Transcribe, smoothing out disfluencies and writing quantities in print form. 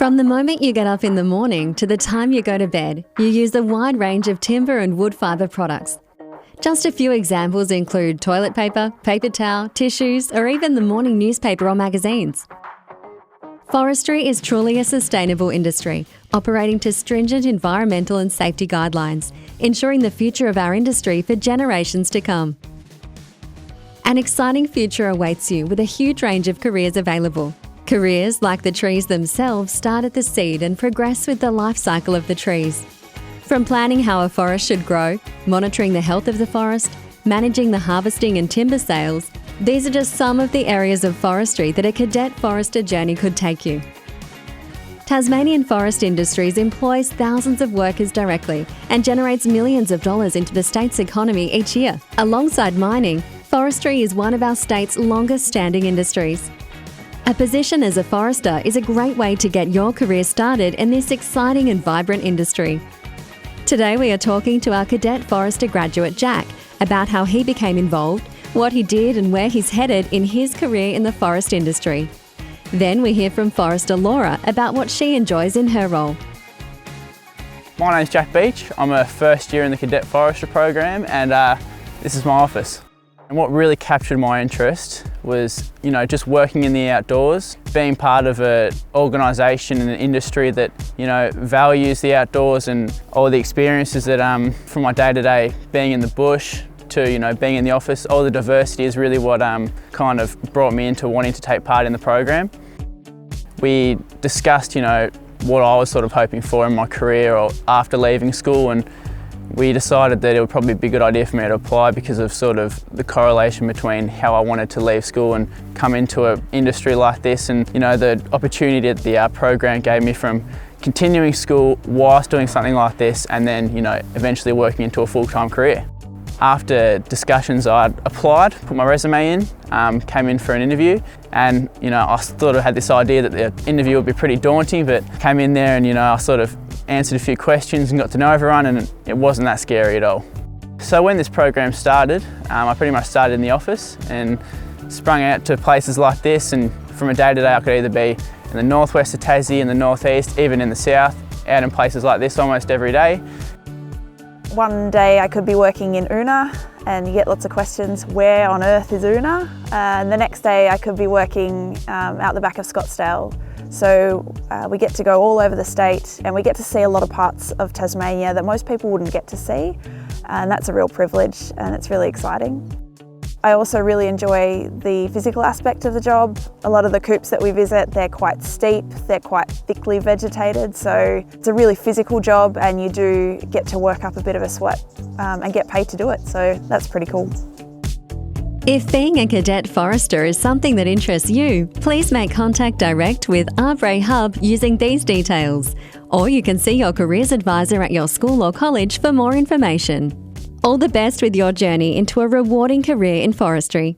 From the moment you get up in the morning to the time you go to bed, you use a wide range of timber and wood fibre products. Just a few examples include toilet paper, paper towel, tissues, or even the morning newspaper or magazines. Forestry is truly a sustainable industry, operating to stringent environmental and safety guidelines, ensuring the future of our industry for generations to come. An exciting future awaits you with a huge range of careers available. Careers, like the trees themselves, start at the seed and progress with the life cycle of the trees. From planning how a forest should grow, monitoring the health of the forest, managing the harvesting and timber sales, these are just some of the areas of forestry that a cadet forester journey could take you. Tasmanian Forest Industries employs thousands of workers directly and generates millions of dollars into the state's economy each year. Alongside mining, forestry is one of our state's longest-standing industries. A position as a forester is a great way to get your career started in this exciting and vibrant industry. Today we are talking to our cadet forester graduate Jack about how he became involved, what he did and where he's headed in his career in the forest industry. Then we hear from forester Laura about what she enjoys in her role. My name's Jack Beach. I'm a first year in the Cadet Forester program and this is my office. And what really captured my interest was, just working in the outdoors, being part of an organisation and an industry that, values the outdoors and all the experiences that from my day-to-day being in the bush to, being in the office, all the diversity is really what kind of brought me into wanting to take part in the program. We discussed, what I was sort of hoping for in my career or after leaving school, and we decided that it would probably be a good idea for me to apply because of sort of the correlation between how I wanted to leave school and come into an industry like this, and the opportunity that the program gave me from continuing school whilst doing something like this and then eventually working into a full-time career. After discussions, I applied, put my resume in, came in for an interview, and I sort of had this idea that the interview would be pretty daunting, but came in there and I sort of answered a few questions and got to know everyone, and it wasn't that scary at all. So when this program started, I pretty much started in the office and sprung out to places like this, and from a day-to-day I could either be in the northwest of Tassie, in the northeast, even in the south, out in places like this almost every day. One day I could be working in Una and you get lots of questions, where on earth is Una? And the next day I could be working out the back of Scottsdale. So we get to go all over the state and we get to see a lot of parts of Tasmania that most people wouldn't get to see, and that's a real privilege and it's really exciting. I also really enjoy the physical aspect of the job. A lot of the coops that we visit, they're quite steep, they're quite thickly vegetated, so it's a really physical job and you do get to work up a bit of a sweat and get paid to do it, so that's pretty cool. If being a cadet forester is something that interests you, please make contact direct with Arbre Hub using these details, or you can see your careers advisor at your school or college for more information. All the best with your journey into a rewarding career in forestry.